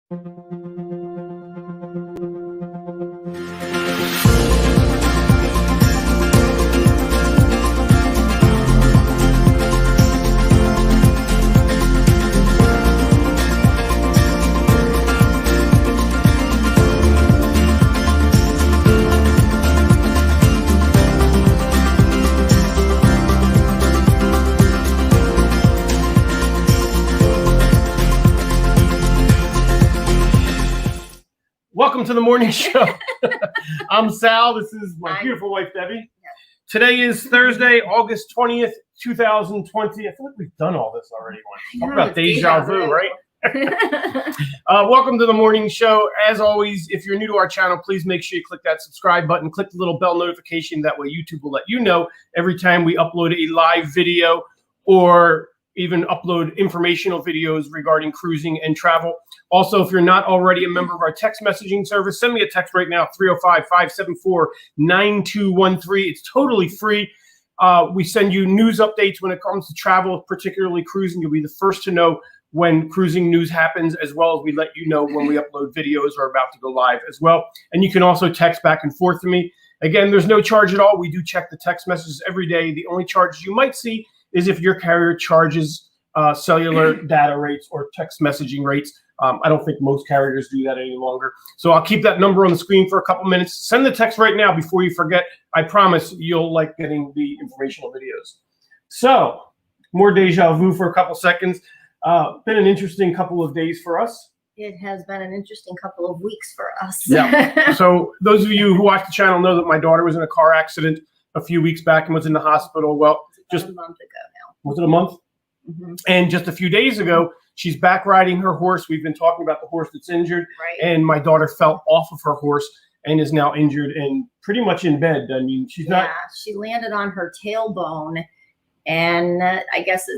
Welcome to the morning show. I'm Sal. This is my beautiful wife, Debbie. Today is Thursday, August 20th, 2020. I feel like we've done all this already. Talk about deja vu, right? Welcome to the morning show. As always, if you're new to our channel, please make sure you click that subscribe button. Click the little bell notification. That way YouTube will let you know every time we upload a live video or even upload informational videos regarding cruising and travel. Also, if you're not already a member of our text messaging service, send me a text right now, 305-574-9213. It's totally free. We send you news updates when it comes to travel, particularly cruising. You'll be the first to know when cruising news happens, as well as we let you know when we upload videos or about to go live as well. And you can also text back and forth to me. Again, there's no charge at all. We do check the text messages every day. The only charges you might see is if your carrier charges cellular data rates or text messaging rates. I don't think most carriers do that any longer. So I'll keep that number on the screen for a couple minutes. Send the text right now before you forget. I promise you'll like getting the informational videos. So more deja vu for a couple seconds. Been an interesting couple of days for us. It has been an interesting couple of weeks for us. Yeah. So those of you who watch the channel know that my daughter was in a car accident a few weeks back and was in the hospital. Well, just a month ago now. Was it a month? Mm-hmm. And just a few days ago, she's back riding her horse. We've been talking about the horse that's injured. Right. And my daughter fell off of her horse and is now injured and pretty much in bed. I mean, she's not. She landed on her tailbone. And I guess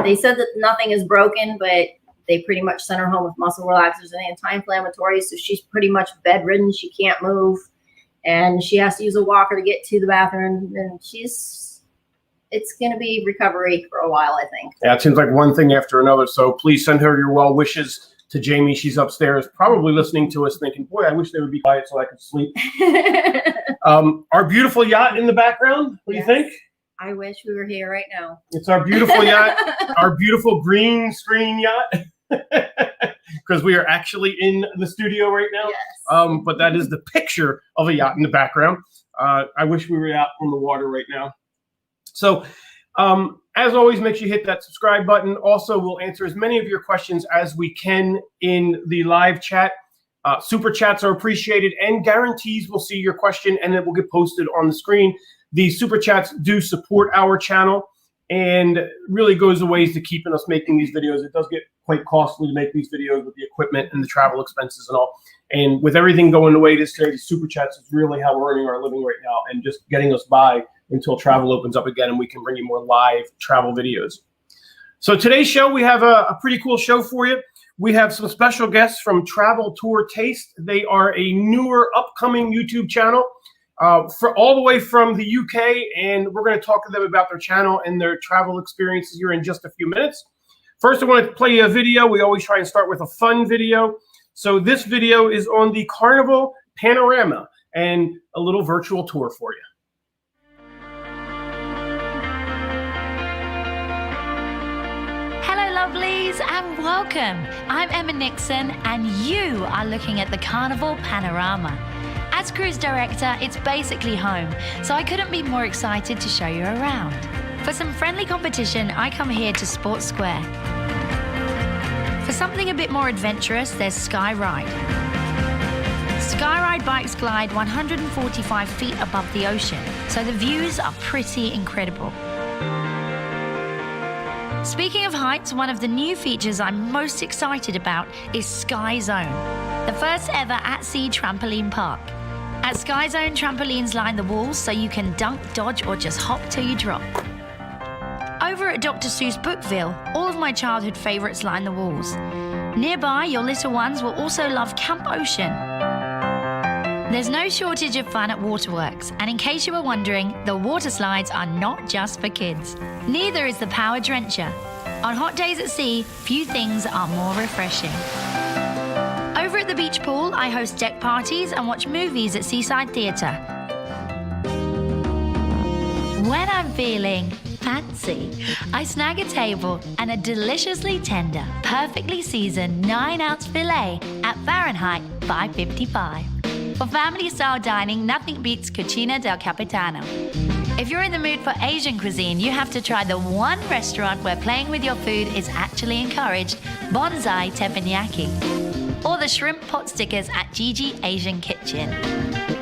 they said that nothing is broken, but they pretty much sent her home with muscle relaxers and anti-inflammatories. So she's pretty much bedridden. She can't move. And she has to use a walker to get to the bathroom. And it's going to be recovery for a while, I think. Yeah, it seems like one thing after another. So please send her your well wishes to Jamie. She's upstairs, probably listening to us thinking, boy, I wish they would be quiet so I could sleep. Our beautiful yacht in the background. What do you think? I wish we were here right now. It's our beautiful yacht, our beautiful green screen yacht. Because we are actually in the studio right now. Yes. But that is the picture of a yacht in the background. I wish we were out on the water right now. So, as always, make sure you hit that subscribe button. Also, we'll answer as many of your questions as we can in the live chat. Super chats are appreciated, and guarantees we'll see your question and it will get posted on the screen. The super chats do support our channel and really goes a ways to keeping us making these videos. It does get quite costly to make these videos with the equipment and the travel expenses and all. And with everything going the way it is today, the super chats is really how we're earning our living right now and just getting us by until travel opens up again and we can bring you more live travel videos. So today's show, we have a pretty cool show for you. We have some special guests from Travel Tour Taste. They are a newer, upcoming YouTube channel for all the way from the UK, and we're going to talk to them about their channel and their travel experiences here in just a few minutes. First, I want to play you a video. We always try and start with a fun video. So this video is on the Carnival Panorama and a little virtual tour for you. Lovelies, and welcome. I'm Emma Nixon and you are looking at the Carnival Panorama. As cruise director, it's basically home, so I couldn't be more excited to show you around. For some friendly competition, I come here to Sports Square. For something a bit more adventurous, there's Skyride. Skyride bikes glide 145 feet above the ocean, so the views are pretty incredible. Speaking of heights, one of the new features I'm most excited about is Sky Zone, the first ever at-sea trampoline park. At Sky Zone, trampolines line the walls so you can dunk, dodge, or just hop till you drop. Over at Dr. Seuss Bookville, all of my childhood favorites line the walls. Nearby, your little ones will also love Camp Ocean. There's no shortage of fun at Waterworks, and in case you were wondering, the water slides are not just for kids. Neither is the Power Drencher. On hot days at sea, few things are more refreshing. the beach pool, I host deck parties and watch movies at Seaside Theatre. When I'm feeling fancy, I snag a table and a deliciously tender, perfectly seasoned 9-ounce filet at Fahrenheit 555. For family-style dining, nothing beats Cucina del Capitano. If you're in the mood for Asian cuisine, you have to try the one restaurant where playing with your food is actually encouraged, Bonsai Teppanyaki, or the shrimp pot stickers at Gigi Asian Kitchen.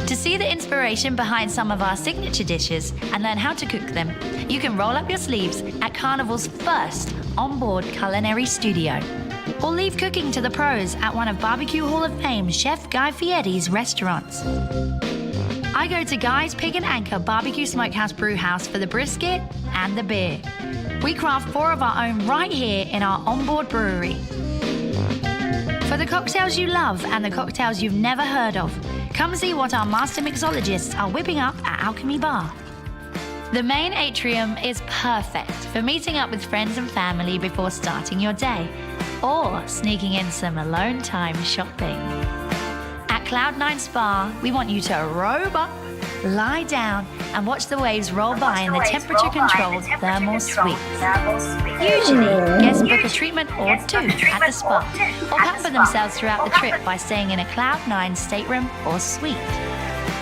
To see the inspiration behind some of our signature dishes and learn how to cook them, you can roll up your sleeves at Carnival's first onboard culinary studio. Or leave cooking to the pros at one of Barbecue Hall of Fame Chef Guy Fieri's restaurants. I go to Guy's Pig and Anchor Barbecue Smokehouse Brewhouse for the brisket and the beer. We craft 4 of our own right here in our onboard brewery. For the cocktails you love and the cocktails you've never heard of, come see what our master mixologists are whipping up at Alchemy Bar. The main atrium is perfect for meeting up with friends and family before starting your day, or sneaking in some alone time shopping. At Cloud9 Spa, we want you to robe up, lie down, and watch the waves roll by in the temperature-controlled thermal suites. Usually, guests book a treatment or 2 at the spa, or pamper themselves throughout the trip by staying in a Cloud9 stateroom or suite.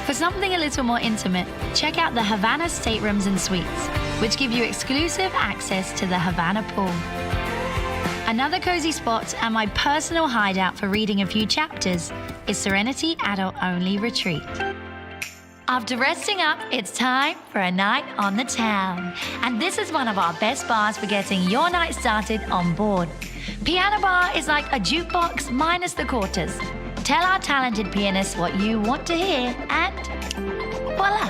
For something a little more intimate, check out the Havana staterooms and suites, which give you exclusive access to the Havana pool. Another cozy spot and my personal hideout for reading a few chapters is Serenity Adult Only Retreat. After resting up, it's time for a night on the town. And this is one of our best bars for getting your night started on board. Piano Bar is like a jukebox minus the quarters. Tell our talented pianists what you want to hear and voila!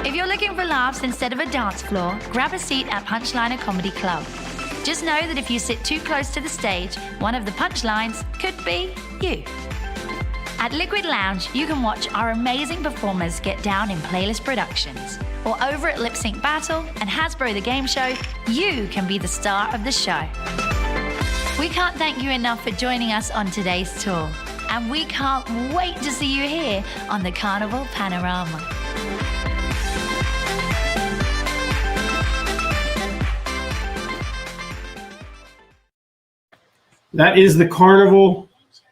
If you're looking for laughs instead of a dance floor, grab a seat at Punchliner Comedy Club. Just know that if you sit too close to the stage, one of the punchlines could be you. At Liquid Lounge, you can watch our amazing performers get down in playlist productions. Or over at Lip Sync Battle and Hasbro the Game Show, you can be the star of the show. We can't thank you enough for joining us on today's tour. And we can't wait to see you here on the Carnival Panorama. That is the Carnival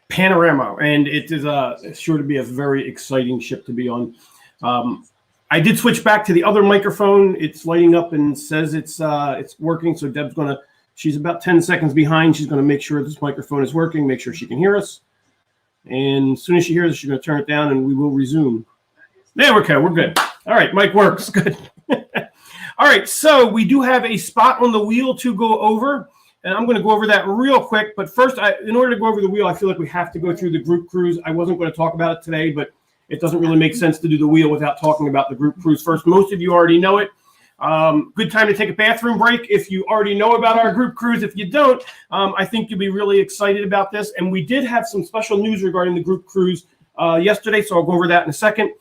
Panorama, and it is sure to be a very exciting ship to be on. I did switch back to the other microphone. It's lighting up and says it's working. So Deb's she's about 10 seconds behind. She's gonna make sure this microphone is working, make sure she can hear us. And as soon as she hears us, she's gonna turn it down and we will resume. There we go, we're good. All right, mic works, good. All right, so we do have a spot on the wheel to go over. And I'm going to go over that real quick. But first, in order to go over the wheel, I feel like we have to go through the group cruise. I wasn't going to talk about it today, but it doesn't really make sense to do the wheel without talking about the group cruise first. Most of you already know it. Good time to take a bathroom break if you already know about our group cruise. If you don't, I think you'll be really excited about this. And we did have some special news regarding the group cruise yesterday, so I'll go over that in a second.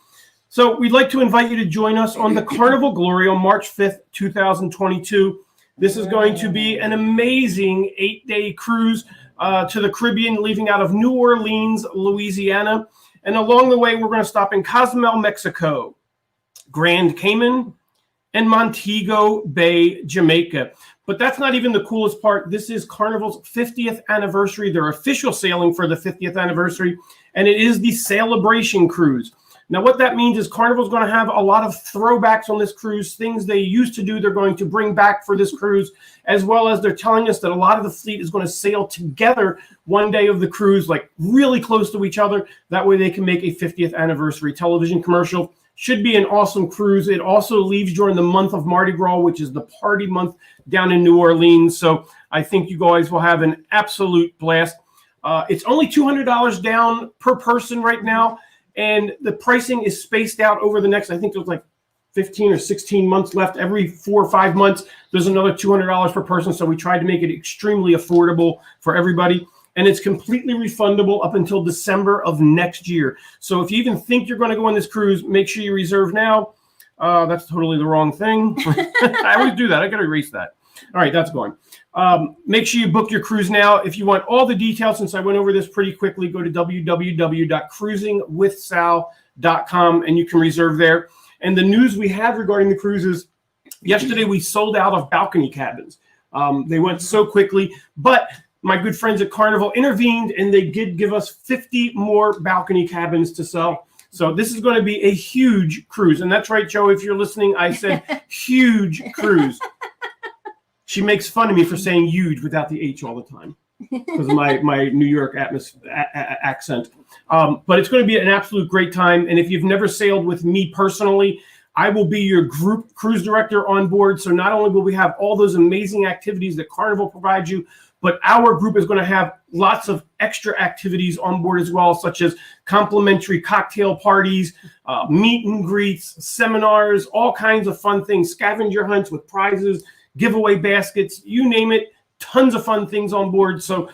So we'd like to invite you to join us on the Carnival Glory on March 5th, 2022. This is going to be an amazing 8-day cruise to the Caribbean, leaving out of New Orleans, Louisiana. And along the way, we're going to stop in Cozumel, Mexico, Grand Cayman, and Montego Bay, Jamaica. But that's not even the coolest part. This is Carnival's 50th anniversary, their official sailing for the 50th anniversary, and it is the Celebration Cruise. Now, what that means is Carnival's going to have a lot of throwbacks on this cruise, things they used to do, they're going to bring back for this cruise, as well as they're telling us that a lot of the fleet is going to sail together one day of the cruise, like really close to each other. That way they can make a 50th anniversary television commercial. Should be an awesome cruise. It also leaves during the month of Mardi Gras, which is the party month down in New Orleans. So I think you guys will have an absolute blast. It's only $200 down per person right now. And the pricing is spaced out over the next, I think there's like 15 or 16 months left. Every 4 or 5 months, there's another $200 per person. So we tried to make it extremely affordable for everybody. And it's completely refundable up until December of next year. So if you even think you're going to go on this cruise, make sure you reserve now. That's totally the wrong thing. I always do that. I got to erase that. All right, that's gone. Make sure you book your cruise now. If you want all the details, since I went over this pretty quickly, go to www.cruisingwithsal.com and you can reserve there. And the news we have regarding the cruises, yesterday we sold out of balcony cabins. They went so quickly, but my good friends at Carnival intervened and they did give us 50 more balcony cabins to sell. So this is going to be a huge cruise. And that's right, Joe, if you're listening, I said huge cruise. She makes fun of me for saying huge without the H all the time because of my New York accent. But it's going to be an absolute great time. And if you've never sailed with me personally, I will be your group cruise director on board. So not only will we have all those amazing activities that Carnival provides you, but our group is going to have lots of extra activities on board as well, such as complimentary cocktail parties, meet and greets, seminars, all kinds of fun things, scavenger hunts with prizes, giveaway baskets, you name it, tons of fun things on board. So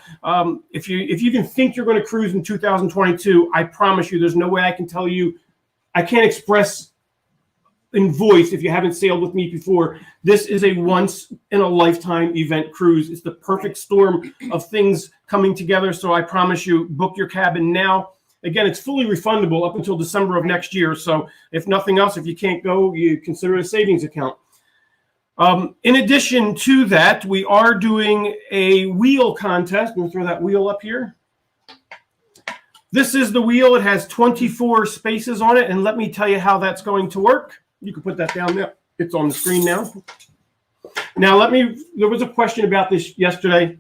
if you can think you're going to cruise in 2022, I promise you there's no way I can tell you, I can't express in voice if you haven't sailed with me before. This is a once in a lifetime event cruise. It's the perfect storm of things coming together. So I promise you, book your cabin now. Again, it's fully refundable up until December of next year. So if nothing else, if you can't go, you consider it a savings account. In addition to that, we are doing a wheel contest. We'll throw that wheel up here. This is the wheel. It has 24 spaces on it. And let me tell you how that's going to work. You can put that down there. It's on the screen now. Now, there was a question about this yesterday.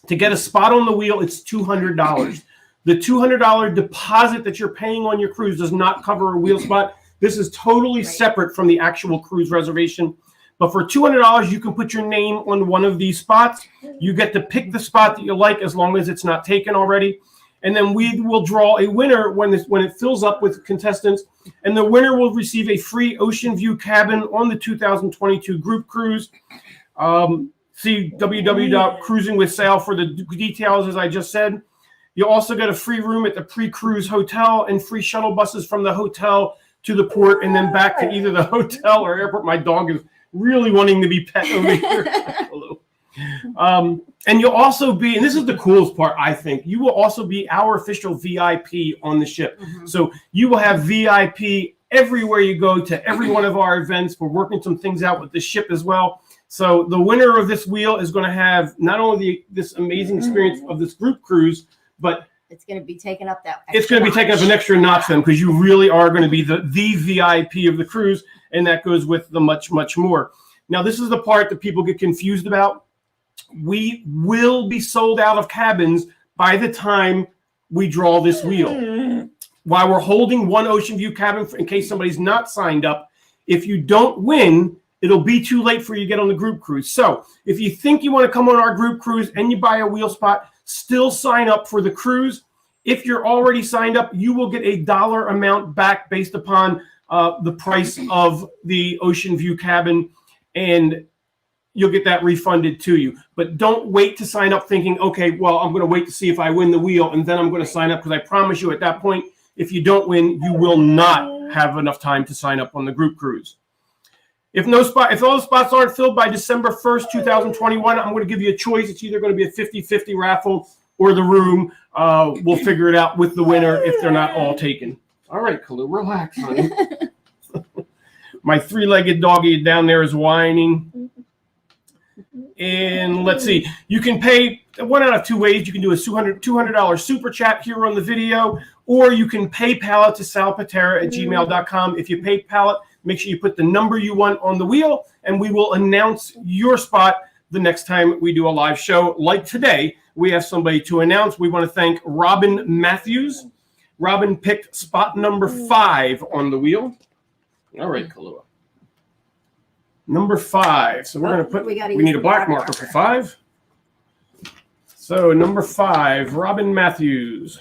To get a spot on the wheel, it's $200. The $200 deposit that you're paying on your cruise does not cover a wheel spot. This is totally separate from the actual cruise reservation. But for $200, you can put your name on one of these spots. You get to pick the spot that you like as long as it's not taken already. And then we will draw a winner when it fills up with contestants. And the winner will receive a free ocean view cabin on the 2022 group cruise. See www.cruisingwithsal for the details, as I just said. You'll also get a free room at the pre-cruise hotel and free shuttle buses from the hotel to the port and then back to either the hotel or airport. My dog is really wanting to be pet over here. Hello. And you'll also be, and this is the coolest part, I think, you will also be our official VIP on the ship. Mm-hmm. So you will have VIP everywhere you go to every one of our events. We're working some things out with the ship as well. So the winner of this wheel is going to have not only this amazing experience of this group cruise, but it's going to be taking up that it's going to be taking up an extra notch then, because you really are going to be the VIP of the cruise, and that goes with the much, much more. Now, this is the part that people get confused about. We will be sold out of cabins by the time we draw this wheel. While we're holding one ocean view cabin in case somebody's not signed up, if you don't win, it'll be too late for you to get on the group cruise. So if you think you want to come on our group cruise and you buy a wheel spot, still sign up for the cruise. If you're already signed up, you will get a dollar amount back based upon the price of the ocean view cabin, and you'll get that refunded to you. But don't wait to sign up thinking, okay, well, I'm going to wait to see if I win the wheel and then I'm going to sign up, because I promise you at that point, if you don't win, you will not have enough time to sign up on the group cruise. If those spots aren't filled by December 1st, 2021, I'm going to give you a choice. It's either going to be a 50-50 raffle or the room. We'll figure it out with the winner if they're not all taken. All right, Kalu, relax, honey. My three-legged doggy down there is whining. And let's see. You can pay one out of two ways. You can do a $200 super chat here on the video, or you can PayPal it to salpitera@gmail.com. If you PayPal it, make sure you put the number you want on the wheel, and we will announce your spot the next time we do a live show. Like today, we have somebody to announce. We want to thank Robin Matthews. Robin picked spot number 5 on the wheel. All right, Kalua. Number 5. So we're going to put, we need a black marker for 5. So number 5, Robin Matthews.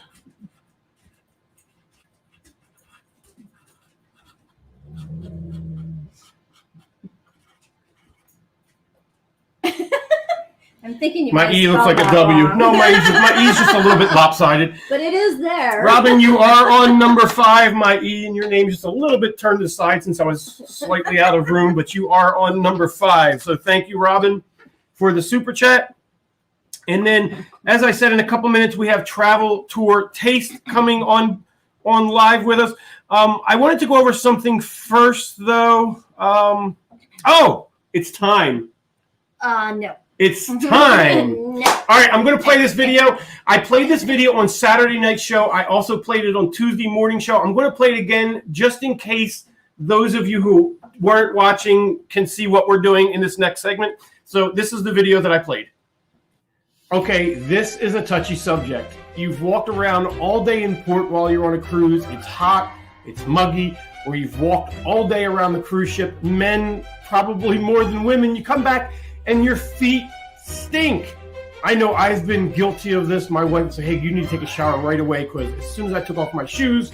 I'm thinking my E looks like a W. Wrong. No, my E's just a little bit lopsided. But it is there. Robin, you are on number 5. My E and your name just a little bit turned to the side since I was slightly out of room, but you are on number 5. So thank you, Robin. for the super chat. And then, as I said, in a couple minutes, we have Travel Tour Taste coming on live with us. I wanted to go over something first, though. Oh, it's time. No. It's time. No. All right, I'm going to play this video. I played this video on Saturday night show. I also played it on Tuesday morning show. I'm going to play it again just in case those of you who weren't watching can see what we're doing in this next segment. So this is the video that I played. Okay, this is a touchy subject. You've walked around all day in port while you're on a cruise. It's hot, it's muggy, or you've walked all day around the cruise ship. Men, probably more than women. You come back and your feet stink. I know I've been guilty of this. My wife would say, hey, you need to take a shower right away, because as soon as I took off my shoes,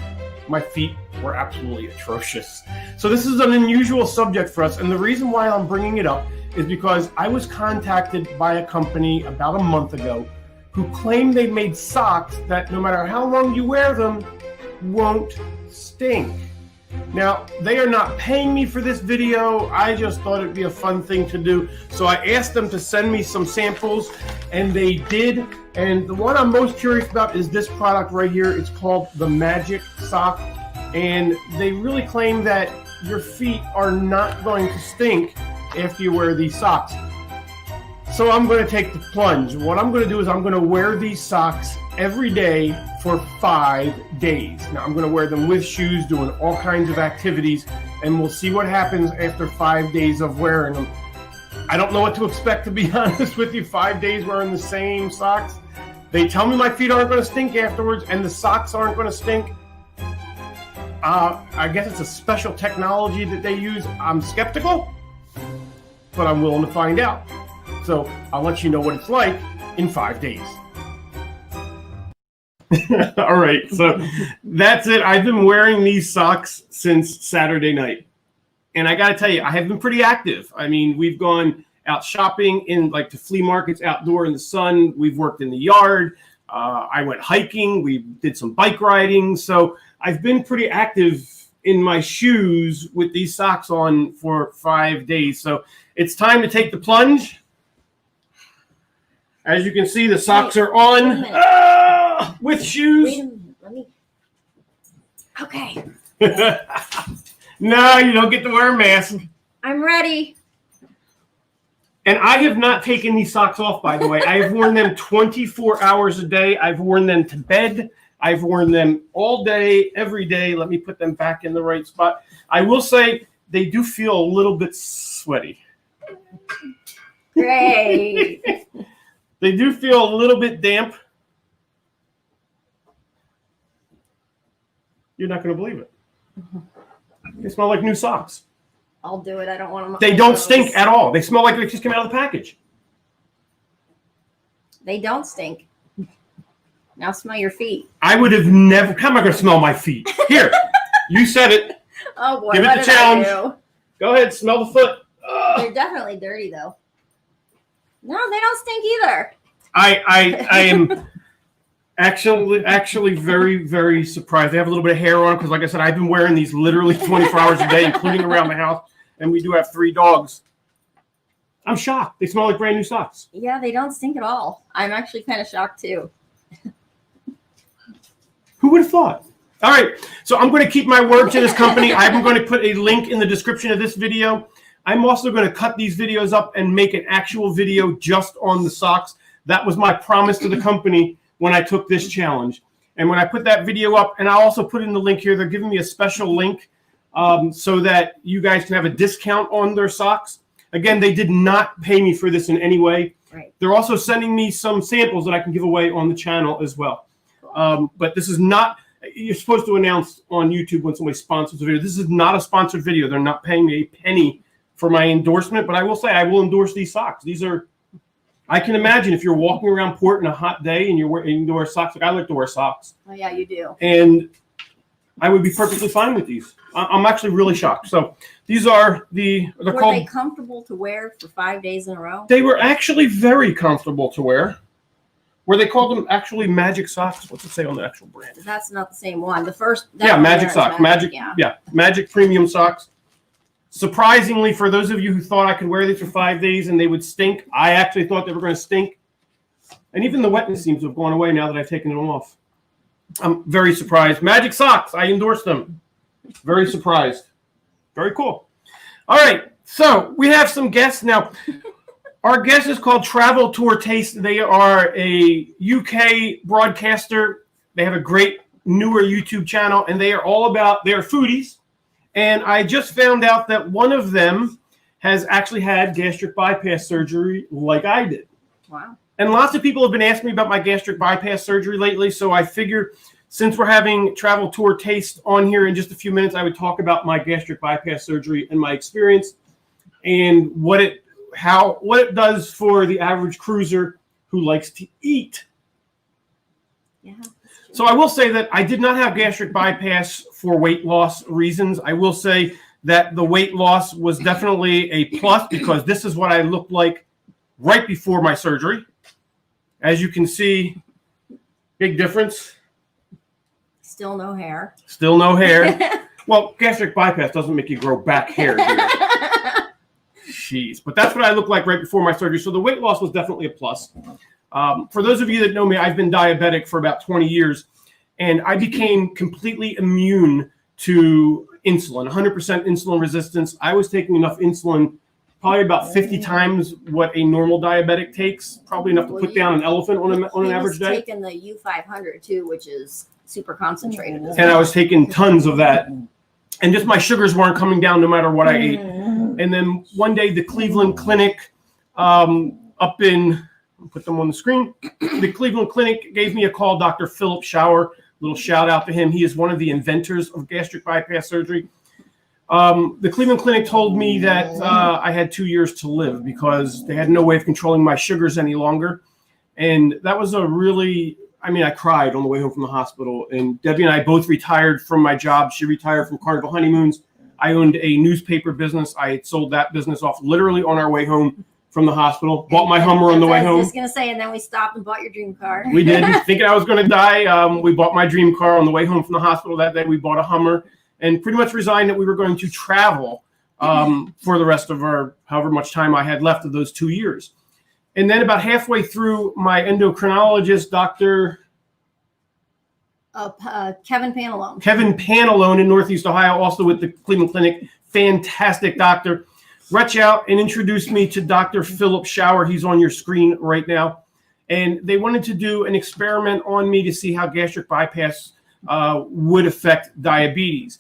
my feet were absolutely atrocious. So this is an unusual subject for us, and the reason why I'm bringing it up is because I was contacted by a company about a month ago who claimed they made socks that no matter how long you wear them, won't stink. Now, they are not paying me for this video. I just thought it'd be a fun thing to do. So I asked them to send me some samples, and they did. And the one I'm most curious about is this product right here. It's called the Magic Sock. And they really claim that your feet are not going to stink after you wear these socks. So I'm going to take the plunge. What I'm going to do is I'm going to wear these socks every day for 5 days. Now I'm going to wear them with shoes, doing all kinds of activities, and we'll see what happens after 5 days of wearing them. I don't know what to expect, to be honest with you. 5 days wearing the same socks. They tell me my feet aren't going to stink afterwards, and the socks aren't going to stink. I guess it's a special technology that they use. I'm skeptical, but I'm willing to find out. So I'll let you know what it's like in 5 days. All right, so that's it. I've been wearing these socks since Saturday night. And I got to tell you, I have been pretty active. I mean, we've gone out shopping in like the flea markets outdoor in the sun. We've worked in the yard. I went hiking. We did some bike riding. So I've been pretty active in my shoes with these socks on for 5 days. So it's time to take the plunge. As you can see, the socks are on with shoes. Wait a minute. Let me. Okay. No, you don't get to wear a mask. I'm ready. And I have not taken these socks off, by the way. I have worn them 24 hours a day. I've worn them to bed. I've worn them all day, every day. Let me put them back in the right spot. I will say they do feel a little bit sweaty. Great. They do feel a little bit damp. You're not going to believe it. They smell like new socks. I'll do it. I don't want them. They don't stink at all. They smell like they just came out of the package. They don't stink. Now smell your feet. I would have never. How am I going to smell my feet? Here, you said it. Oh boy, Give it what the did challenge. I do? Go ahead, smell the foot. Ugh. They're definitely dirty though. No, they don't stink either. I am actually very, very surprised. They have a little bit of hair on because, like I said, I've been wearing these literally 24 hours a day, including around the house, and we do have 3 dogs. I'm shocked. They smell like brand new socks. Yeah, they don't stink at all. I'm actually kind of shocked too. Who would have thought? All right, so I'm going to keep my word to this company. I'm going to put a link in the description of this video. I'm also going to cut these videos up and make an actual video just on the socks. That was my promise to the company when I took this challenge. And when I put that video up, and I'll also put in the link here, they're giving me a special link so that you guys can have a discount on their socks. Again, they did not pay me for this in any way. Right. They're also sending me some samples that I can give away on the channel as well. But this is not, you're supposed to announce on YouTube when somebody sponsors a video. This is not a sponsored video. They're not paying me a penny for my endorsement, but I will say I will endorse these socks. These are, I can imagine if you're walking around port in a hot day and you wear socks, like I like to wear socks. Oh yeah, you do. And I would be perfectly fine with these. I'm actually really shocked. So these are they're Were called, they comfortable to wear for 5 days in a row? they were actually very comfortable to wear. Where they called them actually Magic socks. What's it say on the actual brand? That's not the same one. The first. Yeah, Magic socks. Magic, Yeah. yeah, Magic premium socks. Surprisingly, for those of you who thought I could wear these for 5 days and they would stink, I actually thought they were going to stink. And even the wetness seems to have gone away now that I've taken them off. I'm very surprised. Magic socks. I endorse them. Very surprised. Very cool. All right. So we have some guests now. Our guest is called Travel Tour Taste. They are a UK broadcaster. They have a great newer YouTube channel, and they are all about, they're foodies. And I just found out that one of them has actually had gastric bypass surgery like I did. Wow. And lots of people have been asking me about my gastric bypass surgery lately, so I figure since we're having Travel Tour Taste on here in just a few minutes, I would talk about my gastric bypass surgery and my experience and what it does for the average cruiser who likes to eat. Yeah. So I will say that I did not have gastric bypass for weight loss reasons. I will say that the weight loss was definitely a plus because this is what I looked like right before my surgery. As you can see, big difference. Still no hair. Still no hair. Well, gastric bypass doesn't make you grow back hair. Jeez. But that's what I looked like right before my surgery. So the weight loss was definitely a plus. For those of you that know me, I've been diabetic for about 20 years, and I became completely immune to insulin, 100% insulin resistance. I was taking enough insulin, probably about 50 times what a normal diabetic takes, probably enough to put down an elephant on an average day. Taking the U500 too, which is super concentrated. And I was taking tons of that. And just my sugars weren't coming down no matter what I ate. And then one day, the Cleveland Clinic up in, I'll put them on the screen. The Cleveland Clinic gave me a call, Dr. Philip Shower. Little shout out to him. He is one of the inventors of gastric bypass surgery. The Cleveland Clinic told me that I had 2 years to live because they had no way of controlling my sugars any longer. And that was a really, I cried on the way home from the hospital. And Debbie and I both retired from my job. She retired from Carnival Honeymoons. I owned a newspaper business. I had sold that business off literally on our way home from the hospital. Bought my Hummer on the way home. I was going to say, and then we stopped and bought your dream car. We did. Thinking I was going to die. We bought my dream car on the way home from the hospital that day. We bought a Hummer and pretty much resigned that we were going to travel for the rest of our, however much time I had left of those 2 years. And then about halfway through, my endocrinologist, Dr. Kevin Pantalone. Kevin Pantalone in Northeast Ohio, also with the Cleveland Clinic, fantastic doctor, reached out and introduced me to Dr. Philip Shower. He's on your screen right now. And they wanted to do an experiment on me to see how gastric bypass would affect diabetes.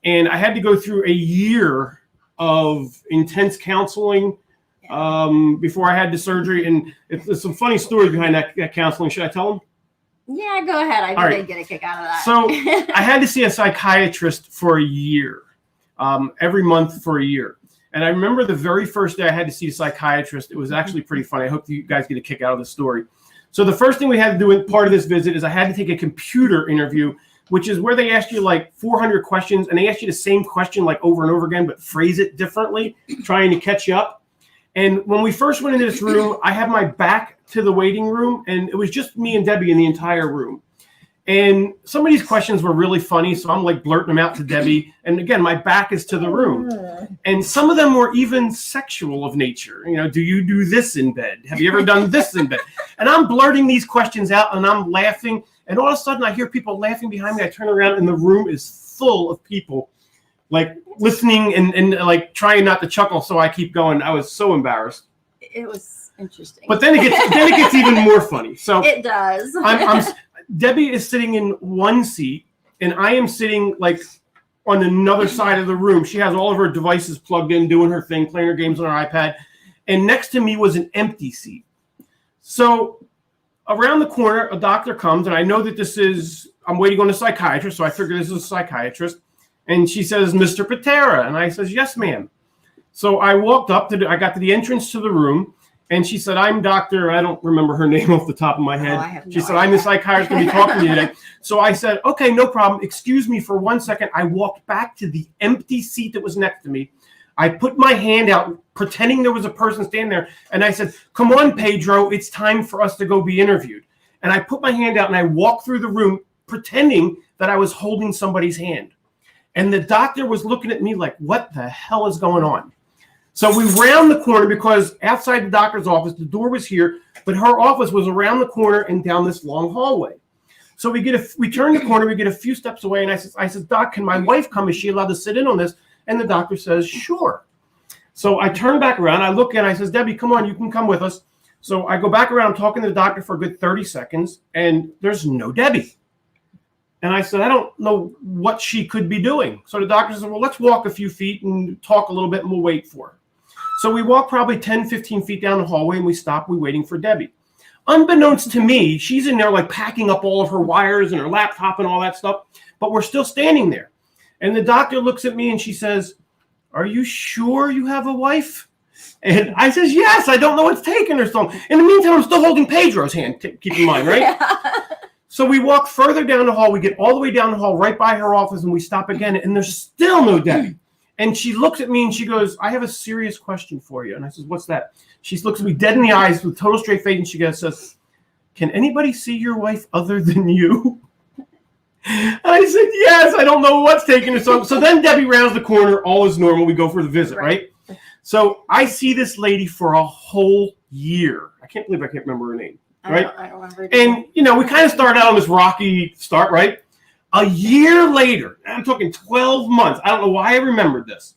And I had to go through a year of intense counseling before I had the surgery. And it's some funny stories behind that counseling. Should I tell them? Yeah, go ahead. I did get a kick out of that. So I had to see a psychiatrist for a year, every month for a year. And I remember the very first day I had to see a psychiatrist. It was actually pretty funny. I hope you guys get a kick out of the story. So the first thing we had to do in part of this visit is I had to take a computer interview, which is where they ask you like 400 questions, and they ask you the same question like over and over again, but phrase it differently, trying to catch you up. And when we first went into this room, I had my back to the waiting room, and it was just me and Debbie in the entire room. And some of these questions were really funny, so I'm like blurting them out to Debbie. And again, my back is to the room. And some of them were even sexual of nature. You know, do you do this in bed? Have you ever done this in bed? And I'm blurting these questions out, and I'm laughing. And all of a sudden, I hear people laughing behind me. I turn around, and the room is full of people, like listening and like trying not to chuckle. So I keep going. I was so embarrassed. It was interesting. But then it gets even more funny. So it does. Debbie is sitting in one seat, and I am sitting like on another side of the room. She has all of her devices plugged in, doing her thing, playing her games on her iPad. And next to me was an empty seat. So around the corner, a doctor comes, and I know that I'm waiting on a psychiatrist, so I figure this is a psychiatrist. And she says, Mr. Pitera. And I says, yes, ma'am. So I walked up I got to the entrance to the room, and she said, I'm Dr. I don't remember her name off the top of my head. She said, I'm the psychiatrist going to be talking to you today. So I said, okay, no problem. Excuse me for 1 second. I walked back to the empty seat that was next to me. I put my hand out, pretending there was a person standing there. And I said, come on, Pedro, it's time for us to go be interviewed. And I put my hand out and I walked through the room, pretending that I was holding somebody's hand. And the doctor was looking at me like, what the hell is going on? So we round the corner because outside the doctor's office, the door was here, but her office was around the corner and down this long hallway. So we turn the corner, we get a few steps away, and I said, Doc, can my wife come? Is she allowed to sit in on this? And the doctor says, sure. So I turn back around, I look and I says, Debbie, come on, you can come with us. So I go back around talking to the doctor for a good 30 seconds, and there's no Debbie. And I said, I don't know what she could be doing. So the doctor says, well, let's walk a few feet and talk a little bit, and we'll wait for her. So we walk probably 10, 15 feet down the hallway, and we stop, we're waiting for Debbie. Unbeknownst to me, she's in there like packing up all of her wires and her laptop and all that stuff, but we're still standing there. And the doctor looks at me and she says, are you sure you have a wife? And I says, yes, I don't know what's taking her so long. In the meantime, I'm still holding Pedro's hand, keep in mind, right? Yeah. So we walk further down the hall. We get all the way down the hall right by her office, and we stop again, and there's still no Debbie. And she looks at me and she goes, I have a serious question for you. And I says, what's that? She looks at me dead in the eyes with total straight face, and she says, can anybody see your wife other than you? And I said, yes, I don't know what's taking her so long. So then Debbie rounds the corner, all is normal. We go for the visit, right? So I see this lady for a whole year. I can't believe I can't remember her name, right? I don't remember. And, we kind of started out on this rocky start, right? A year later, I'm talking 12 months. I don't know why I remembered this.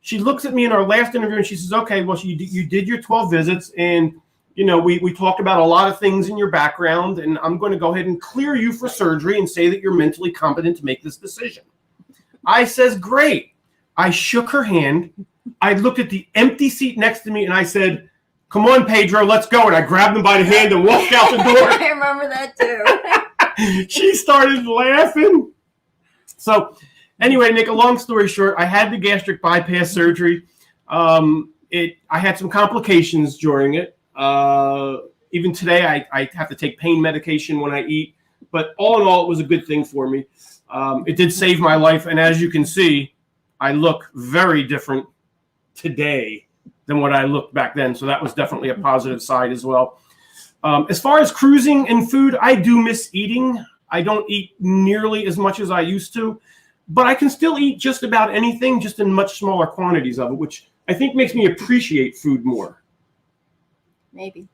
She looks at me in our last interview and she says, okay, well, you did your 12 visits, and, we talked about a lot of things in your background, and I'm going to go ahead and clear you for surgery and say that you're mentally competent to make this decision. I says, great. I shook her hand. I looked at the empty seat next to me and I said, come on, Pedro, let's go. And I grabbed him by the hand and walked out the door. I remember that too. She started laughing. So anyway, Nick, a long story short, I had the gastric bypass surgery. I had some complications during it. Even today, I have to take pain medication when I eat. But all in all, it was a good thing for me. It did save my life. And as you can see, I look very different today than what I looked back then. So that was definitely a positive side as well. As far as cruising and food, I do miss eating. I don't eat nearly as much as I used to, but I can still eat just about anything, just in much smaller quantities of it, which I think makes me appreciate food more. Maybe.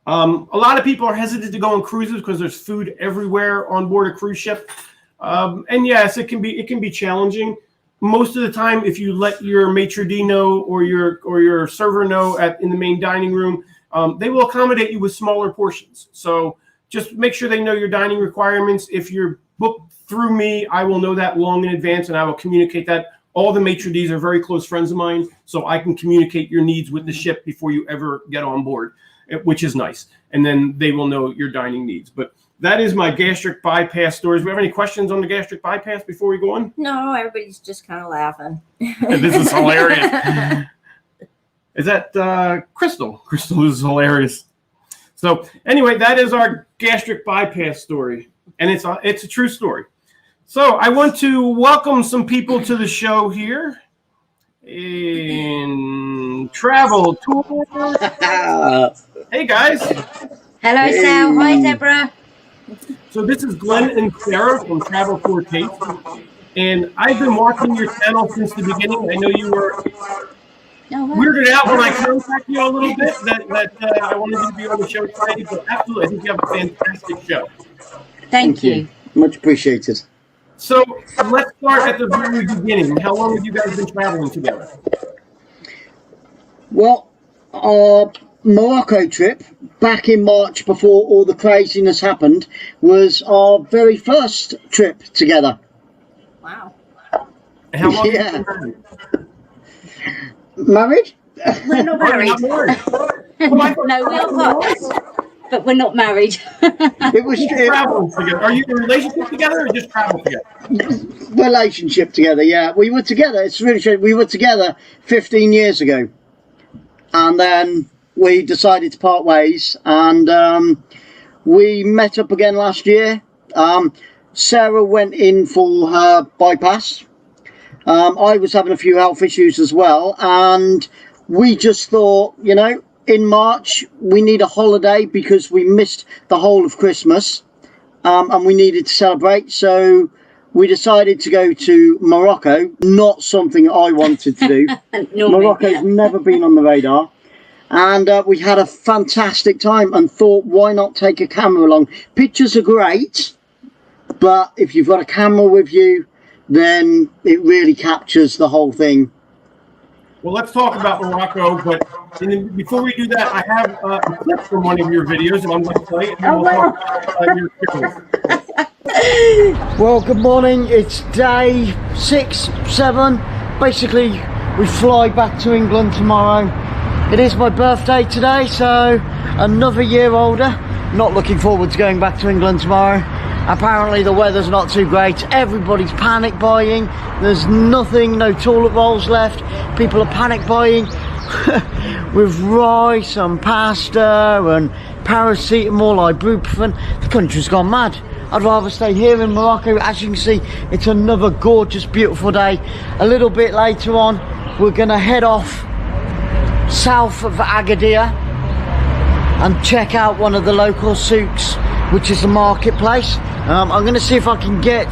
A lot of people are hesitant to go on cruises because there's food everywhere on board a cruise ship. And yes, it can be challenging. Most of the time, if you let your maitre d' know or your server know in the main dining room, they will accommodate you with smaller portions. So just make sure they know your dining requirements. If you're booked through me, I will know that long in advance, and I will communicate that. All the maitre d's are very close friends of mine, so I can communicate your needs with the ship before you ever get on board, which is nice. And then they will know your dining needs. But that is my gastric bypass stories. Do we have any questions on the gastric bypass before we go on? No, everybody's just kind of laughing. This is hilarious. Is that Crystal? Crystal is hilarious. So anyway, that is our gastric bypass story, and it's a true story. So I want to welcome some people to the show here in travel tour. Hey guys. Hello, Sal. Hi, Deborah. So this is Glenn and Sarah from Travel Tour Taste, and I've been watching your channel since the beginning. I know you were weirded out when I contacted you a little bit that I wanted you to be on the show today, but absolutely, I think you have a fantastic show. Thank you. Much appreciated. So let's start at the very beginning. How long have you guys been traveling together? Well, our Morocco trip back in March, before all the craziness happened, was our very first trip together. Wow. And how long Yeah. have you been Married? We're not married. No, we are partners, but we're not married. It was traveling together. Are you in a relationship together or just travel together? relationship together. Yeah, we were together. It's really strange. We were together 15 years ago, and then we decided to part ways, and we met up again last year. Sarah went in for her bypass. I was having a few health issues as well, and we just thought, in March we need a holiday because we missed the whole of Christmas, and we needed to celebrate. So we decided to go to Morocco. Not something I wanted to do. Morocco's never been on the radar. And we had a fantastic time and thought, why not take a camera along? Pictures are great, but if you've got a camera with you, then it really captures the whole thing. Well, let's talk about Morocco, but before we do that, I have a clip from one of your videos and I'm going to play it, and then we'll talk about your experience. Well, good morning. It's day 6, 7. Basically, we fly back to England tomorrow. It is my birthday today, so another year older. Not looking forward to going back to England tomorrow. Apparently the weather's not too great. Everybody's panic buying. There's nothing, no toilet rolls left. People are panic buying with rice and pasta and paracetamol, ibuprofen. The country's gone mad. I'd rather stay here in Morocco. As you can see, it's another gorgeous, beautiful day. A little bit later on, we're gonna head off south of Agadir and check out one of the local souks, which is the marketplace. I'm going to see if I can get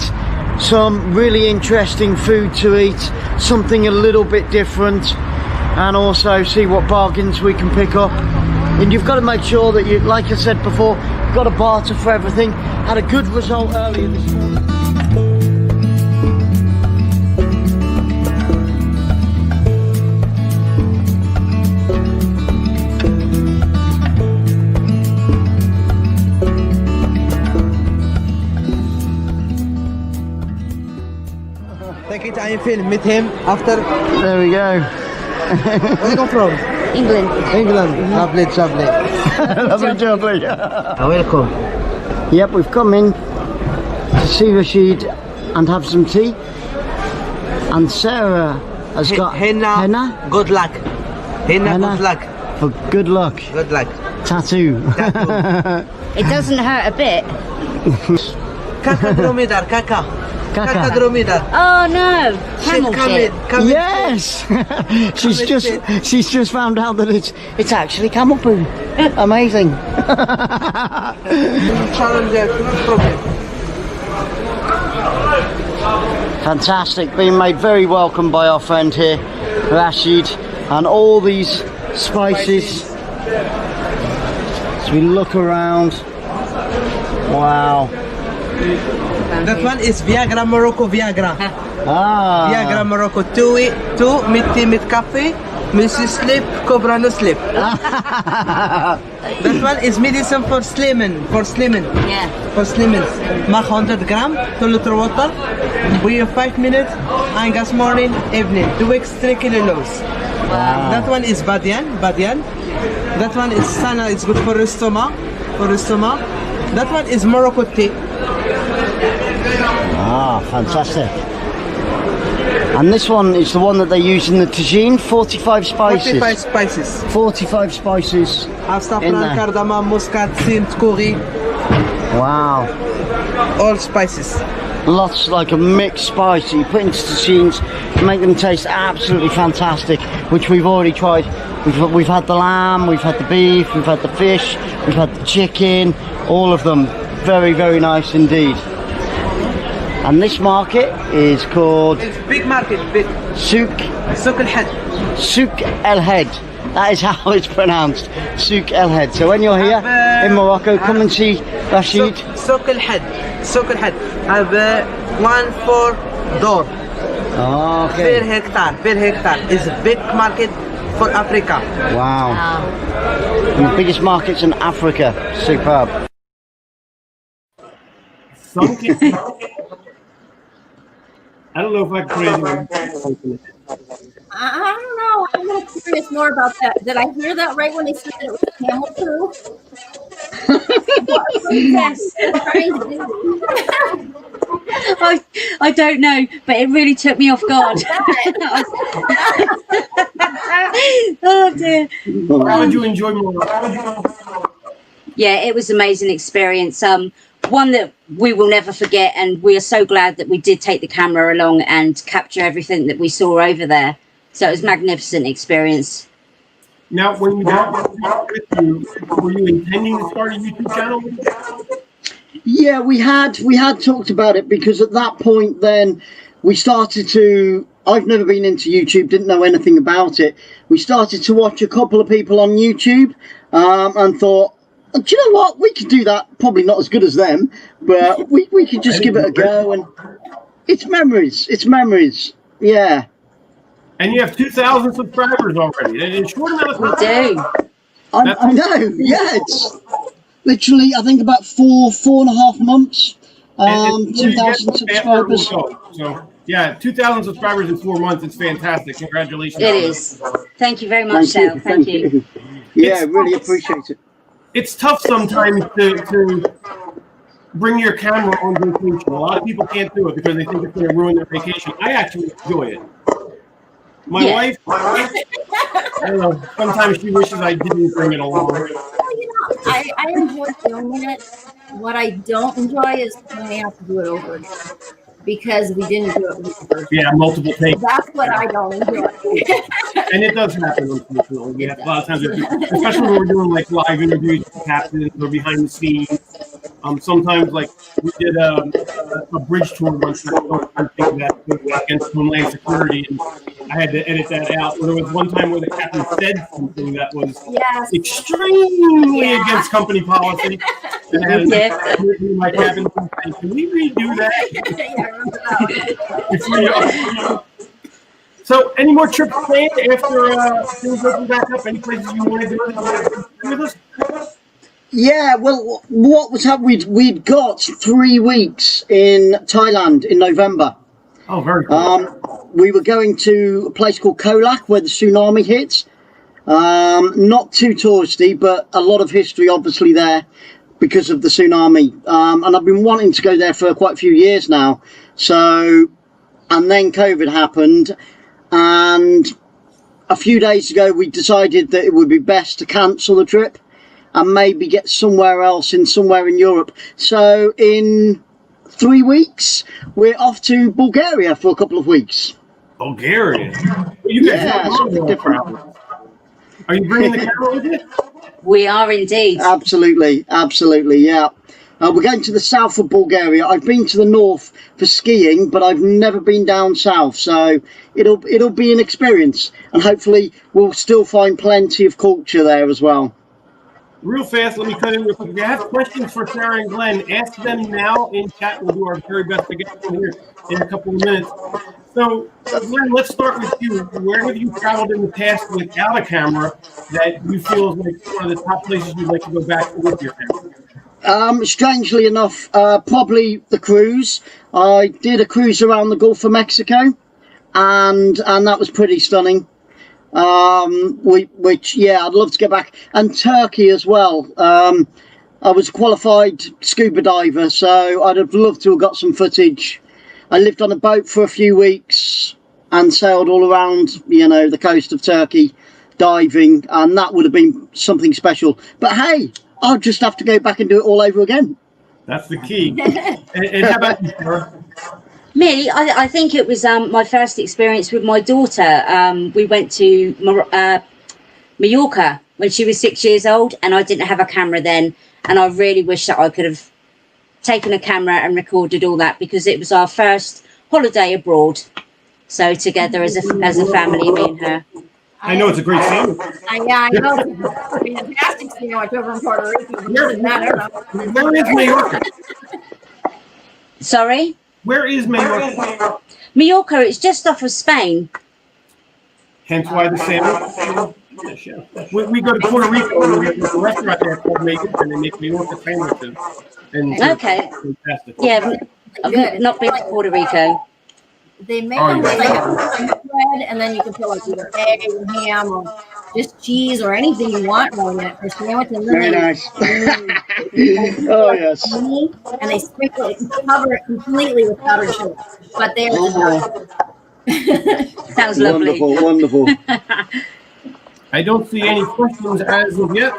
some really interesting food to eat, something a little bit different, and also see what bargains we can pick up. And you've got to make sure that you, like I said before, you've got to barter for everything. Had a good result earlier this morning. Take it and film, meet him after. There we go. Where you come from? England. England. Lovely, lovely. Lovely. Welcome. Yep, we've come in to see Rashid and have some tea. And Sarah has got henna. Good luck. Henna, good luck. For good luck. Good luck. Tattoo. It doesn't hurt a bit. Kaka dromedar, kaka. Kaka dromedar. Oh no, camel shit. Camel Yes. she's just found out that it's actually camel poo. Amazing. Challenge, no problem. Fantastic. Being made very welcome by our friend here, Rashid, and all these spices. As we look around. Wow. That one is Viagra Morocco Viagra. Viagra Morocco. Two mit tea, mit coffee, Mrs. Sleep, Cobra no sleep. That one is medicine for slimming. Yeah. For slimming. Make 100 gram, 2 liter water. We have 5 minutes. And gas morning, evening. 2 weeks, 3 kilos. Wow. That one is Badian. That one is Sana. It's good for stomach. That one is Morocco tea. Fantastic. And this one is the one that they use in the tagine, 45 spices. 45 spices. Saffron, cardamom, muscat, mint, curry. Wow. All spices. Lots, like a mixed spice that you put into tagines to make them taste absolutely fantastic, which we've already tried. We've had the lamb, we've had the beef, we've had the fish, we've had the chicken, all of them. Very, very nice indeed. And this market is called... It's big market, big. Souk El Had. Souk El Had. That is how it's pronounced. Souk El Had. So when you're here in Morocco, come and see Rashid. Souk El Had. Have 1 4 door. Okay. Per hectare. It's a big market for Africa. Wow. And the biggest markets in Africa. Superb. I don't know if I can put anything. I don't know. I'm a little curious more about that. Did I hear that right when they said that it was camel poo? Yes. I don't know, but it really took me off guard. Oh dear. How did you enjoy Morocco? Yeah, it was an amazing experience. One that we will never forget, and we are so glad that we did take the camera along and capture everything that we saw over there. So it was a magnificent experience. Now, when you got with you, were you intending to start a YouTube channel? Yeah, we had talked about it, because at that point then we started to. I've never been into YouTube, didn't know anything about it. We started to watch a couple of people on YouTube, and thought, do you know what? We could do that. Probably not as good as them, but we could just give it a go. And it's memories. It's memories. Yeah. And you have 2,000 subscribers already. In a short amount of time. We do. I know. Yeah, it's literally, I think, about 4.5 months. 2,000 subscribers. So yeah, 2,000 subscribers in 4 months. It's fantastic. Congratulations. It is. Thank you very much, Sal. Thank you. Yeah, really appreciate it. It's tough sometimes to bring your camera on vacation. A lot of people can't do it because they think it's going to ruin their vacation. I actually enjoy it. My wife, I don't know, sometimes she wishes I didn't bring it along. Well, I enjoy doing it. What I don't enjoy is when we have to do it over again, because we didn't do it first. Yeah, multiple takes. That's what I don't enjoy. And it does happen, unfortunately. We have a lot of times, especially when we're doing like live interviews with captains or behind the scenes. Sometimes, like we did a bridge tour once. I think that against Homeland Security, and I had to edit that out. There was one time where the captain said something that was extremely against company policy. And my captain said, "Can we redo that?" So, any more trips planned after things open back up? Any places you want to do with us? Yeah, well, what was happening? We'd got 3 weeks in Thailand in November. Oh, very cool. We were going to a place called Koh Lak, where the tsunami hit. Not too touristy, but a lot of history obviously there because of the tsunami. And I've been wanting to go there for quite a few years now. So, and then COVID happened, and a few days ago we decided that it would be best to cancel the trip and maybe get somewhere else somewhere in Europe. So in 3 weeks, we're off to Bulgaria for a couple of weeks. Bulgaria? You guys something different. Are you bringing the camera with you? We are indeed. Absolutely, yeah. We're going to the south of Bulgaria. I've been to the north for skiing, but I've never been down south, so it'll be an experience, and hopefully we'll still find plenty of culture there as well. Real fast, let me cut in real quick. If you have questions for Sarah and Glenn, ask them now in chat. We'll do our very best to get them here in a couple of minutes. So, Glenn, let's start with you. Where have you traveled in the past without a camera that you feel is like one of the top places you'd like to go back to with your camera? Strangely enough, probably the cruise. I did a cruise around the Gulf of Mexico, and that was pretty stunning. I'd love to get back. And Turkey as well. I was a qualified scuba diver, so I'd have loved to have got some footage. I lived on a boat for a few weeks and sailed all around, the coast of Turkey, diving, and that would have been something special. But hey, I'll just have to go back and do it all over again. That's the key. and how about you, Sarah? Me, I think it was my first experience with my daughter. We went to Mallorca when she was 6 years old, and I didn't have a camera then. And I really wish that I could have taken a camera and recorded all that, because it was our first holiday abroad. So together as a family, me and her. I know it's a great sandwich. I know it's a fantastic sandwich over in Puerto Rico. Where is Mallorca? Sorry? Where is Mallorca? Mallorca, it's just off of Spain. Hence why the sandwich. We go to Puerto Rico and we have a restaurant there called Mexican, and they make Mallorca sandwiches. Okay. Fantastic. Yeah, I've not been to Puerto Rico. They make them with like a bread, and then you can put like either egg or ham or just cheese or anything you want on it for sandwich. And then Very nice. Oh, yes. And they sprinkle it and cover it completely with powdered sugar. But they're Sounds lovely. Wonderful. I don't see any questions as of yet.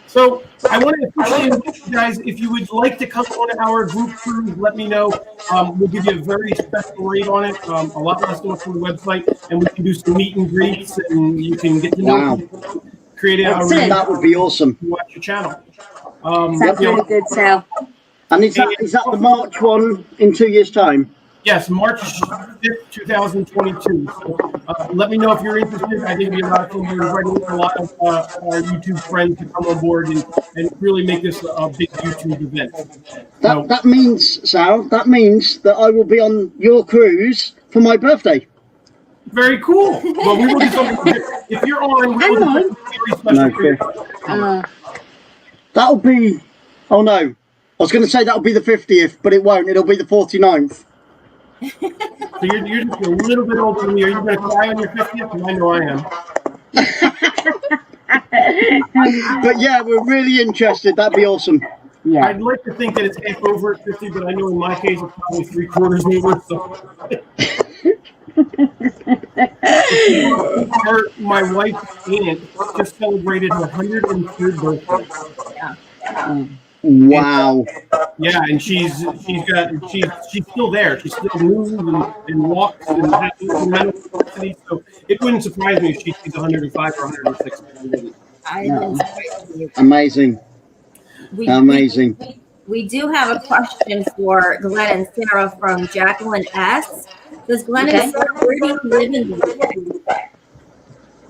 So I want to officially invite you guys, if you would like to come on our group cruise, let me know. We'll give you a very special rate on it, a lot less than what's on the website, and we can do some meet and greets, and you can get to know people, create a that would be awesome. Watch your channel. Sounds really good, Sal. And is that the March one in 2 years' time? Yes, March 5th, 2022. So, let me know if you're interested. I think it'd be a lot of fun. We're inviting a lot of our YouTube friends to come on board and really make this a big YouTube event. That means, Sal, that I will be on your cruise for my birthday. Very cool. Well, we will do something. If you're on, we will do something very special for you. That'll be, oh no, I was going to say that'll be the 50th, but it won't. It'll be the 49th. So you're just a little bit older than me. Are you going to cry on your 50th? I know I am. But yeah, we're really interested. That'd be awesome. Yeah. I'd like to think that it's half over at 50, but I know in my case it's probably 3/4 over. So. My wife's aunt just celebrated her 103rd birthday. Yeah. Wow. Yeah, and she's still there. She still moves and walks and has mental capacity. So it wouldn't surprise me if she's 105 or 106. Amazing. Amazing. We do have a question for Glenn and Sarah from Jacqueline S. Does Glenn and Sarah, where do you live in the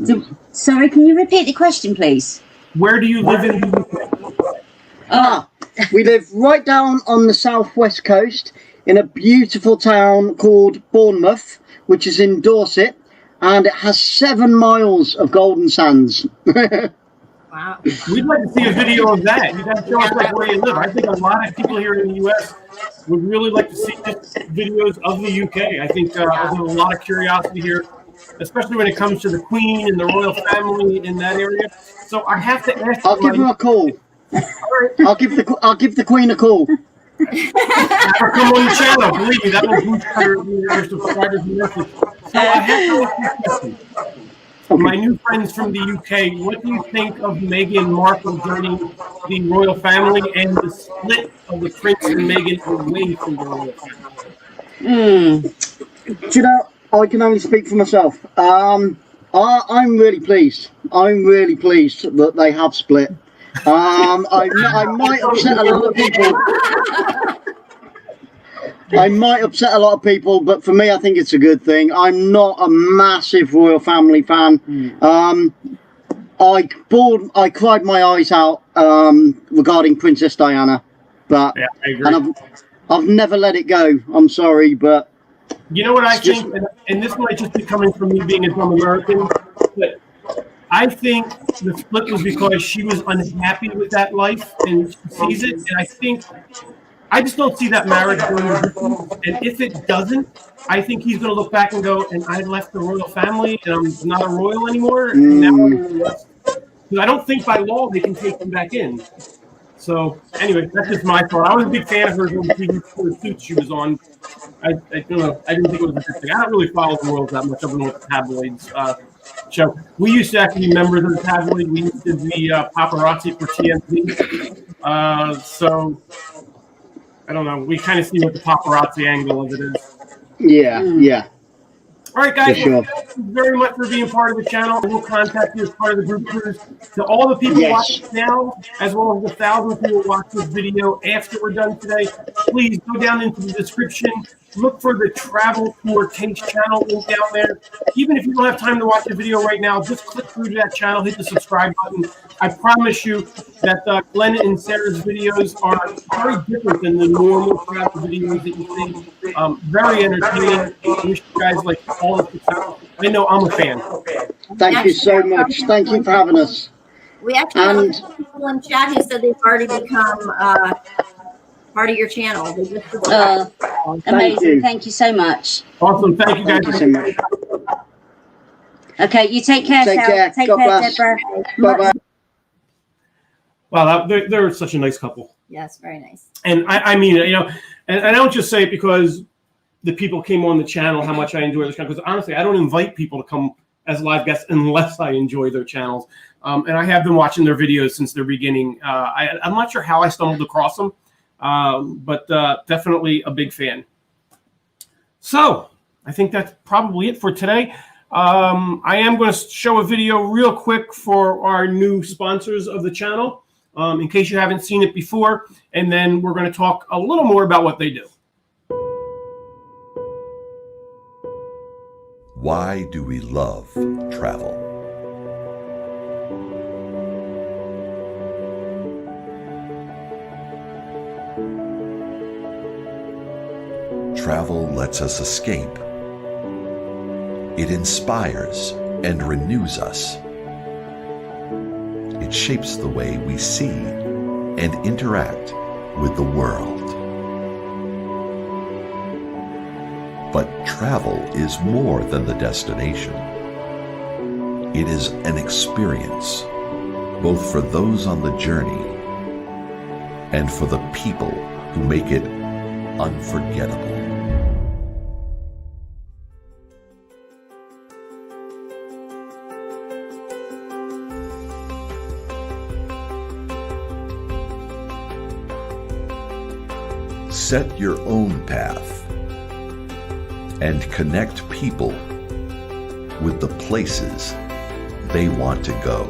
UK? Sorry, can you repeat the question, please? Where do you live in the UK? We live right down on the southwest coast in a beautiful town called Bournemouth, which is in Dorset, and it has 7 miles of golden sands. Wow. We'd like to see a video of that. You guys show us like where you live. I think a lot of people here in the U.S. would really like to see just videos of the UK. I think there's a lot of curiosity here, especially when it comes to the Queen and the royal family in that area. So I have to ask. I'll give her a call. I'll give the Queen a call. Have her come on the channel. Believe me, that will boost your subscribers and message. So I have to ask you a question. My new friends from the UK, what do you think of Meghan Markle joining the royal family and the split of the Prince and Meghan away from the royal family? Do you know, I can only speak for myself. I'm really pleased. I'm really pleased that they have split. I might upset a lot of people. I might upset a lot of people, but for me, I think it's a good thing. I'm not a massive royal family fan. I cried my eyes out regarding Princess Diana, but yeah, I agree. And I've never let it go. I'm sorry, but you know what I think, and this might just be coming from me being a dumb American, but I think the split was because she was unhappy with that life and she sees it, and I just don't see that marriage going to difference. And if it doesn't, I think he's going to look back and go, and I left the royal family, and I'm not a royal anymore. And now because I don't think by law they can take him back in. So anyway, that's just my thought. I was a big fan of hers on the TV suits she was on. I don't know. I didn't think it was a good thing. I don't really follow the royals that much. I've been with the tabloids. So we used to actually be members of the tabloid. We used to be paparazzi for TMZ. So I don't know. We kind of see what the paparazzi angle of it is. yeah. All right, guys. For sure. Thank you very much for being part of the channel. We'll contact you as part of the group cruise. To all the people watching now, as well as the thousands who will watch this video after we're done today, please go down into the description. Look for the Travel Tour Taste channel link down there. Even if you don't have time to watch the video right now, just click through to that channel, hit the subscribe button. I promise you that Glenn and Sarah's videos are very different than the normal travel videos that you see. Very entertaining. I wish you guys like all the success. I know I'm a fan. Thank you so much. Thank you for having us. We actually have people in chat who said they've already become part of your channel. They just Amazing. Thank you so much. Awesome. Thank you guys. Thank you so much. Okay, you take care, Take Sal. care. Take God care, bless. Deborah. Bye-bye. Wow, they're such a nice couple. Yes, very nice. And I mean it, and I don't just say it because the people came on the channel, how much I enjoy this channel. Because honestly, I don't invite people to come as live guests unless I enjoy their channels. And I have been watching their videos since their beginning. I'm not sure how I stumbled across them, but definitely a big fan. So I think that's probably it for today. I am going to show a video real quick for our new sponsors of the channel. in case you haven't seen it before, and then we're going to talk a little more about what they do. Why do we love travel? Travel lets us escape. It inspires and renews us. It shapes the way we see and interact with the world. But travel is more than the destination. It is an experience, both for those on the journey and for the people who make it unforgettable. Set your own path and connect people with the places they want to go.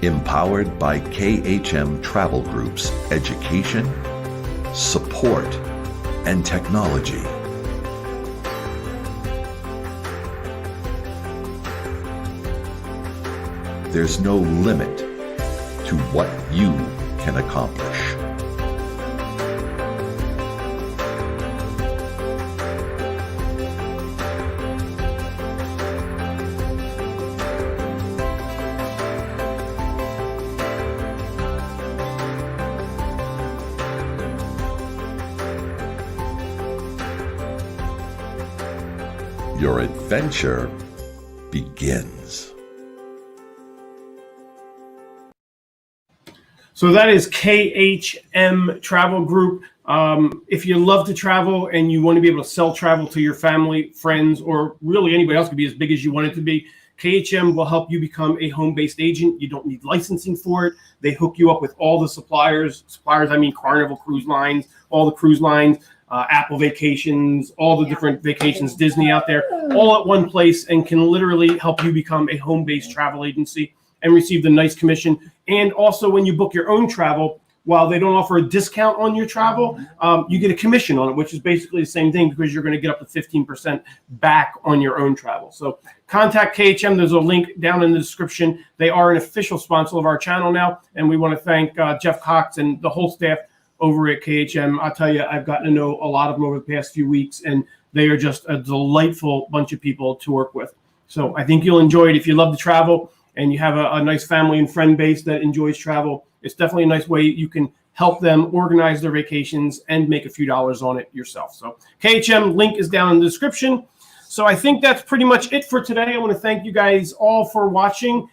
Empowered by KHM Travel Group's education, support, and technology. There's no limit to what you can accomplish. Your adventure begins. So that is KHM Travel Group. If you love to travel and you want to be able to sell travel to your family, friends, or really anybody else, could be as big as you want it to be, KHM will help you become a home-based agent. You don't need licensing for it. They hook you up with all the suppliers. Suppliers, I mean Carnival Cruise Lines, all the cruise lines, Apple Vacations, all the different vacations, Disney out there, all at one place, and can literally help you become a home-based travel agency and receive the nice commission. And also when you book your own travel, while they don't offer a discount on your travel, you get a commission on it, which is basically the same thing because you're going to get up to 15% back on your own travel. So contact KHM. There's a link down in the description. They are an official sponsor of our channel now. And we want to thank Jeff Cox and the whole staff over at KHM. I'll tell you, I've gotten to know a lot of them over the past few weeks, and they are just a delightful bunch of people to work with. So I think you'll enjoy it if you love to travel and you have a nice family and friend base that enjoys travel. It's definitely a nice way you can help them organize their vacations and make a few dollars on it yourself. So KHM link is down in the description. So I think that's pretty much it for today. I want to thank you guys all for watching.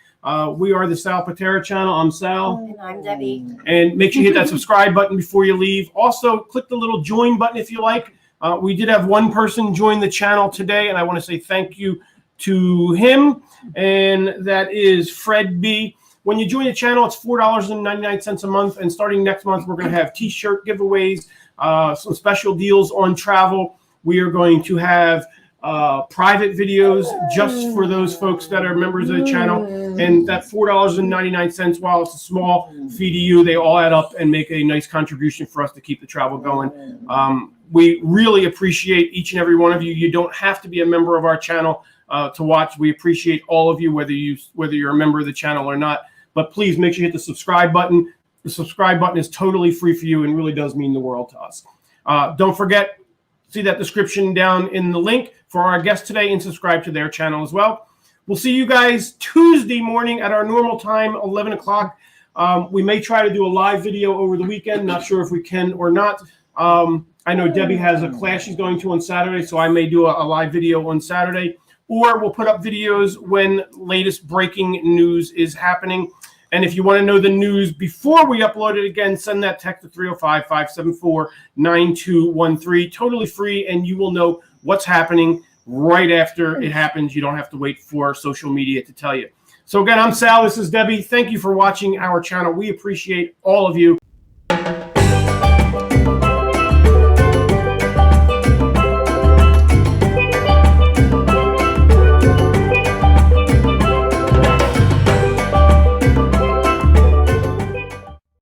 We are the Sal Pitera channel. I'm Sal. And I'm Debbie. And make sure you hit that subscribe button before you leave. Also, click the little join button if you like. We did have one person join the channel today, and I want to say thank you to him, and that is Fred B. When you join the channel, it's $4.99 a month, and starting next month, we're going to have t-shirt giveaways, some special deals on travel. We are going to have private videos just for those folks that are members of the channel, and that $4.99, while it's a small fee to you, they all add up and make a nice contribution for us to keep the travel going. We really appreciate each and every one of you. You don't have to be a member of our channel to watch. We appreciate all of you, whether you're a member of the channel or not. But please make sure you hit the subscribe button. The subscribe button is totally free for you and really does mean the world to us. Don't forget, see that description down in the link for our guest today, and subscribe to their channel as well. We'll see you guys Tuesday morning at our normal time, 11 o'clock. We may try to do a live video over the weekend. Not sure if we can or not. I know Debbie has a class she's going to on Saturday, so I may do a live video on Saturday. Or we'll put up videos when latest breaking news is happening. And if you want to know the news before we upload it again, send that text to 305-574-9213. Totally free, and you will know what's happening right after it happens. You don't have to wait for social media to tell you. So again, I'm Sal. This is Debbie. Thank you for watching our channel. We appreciate all of you.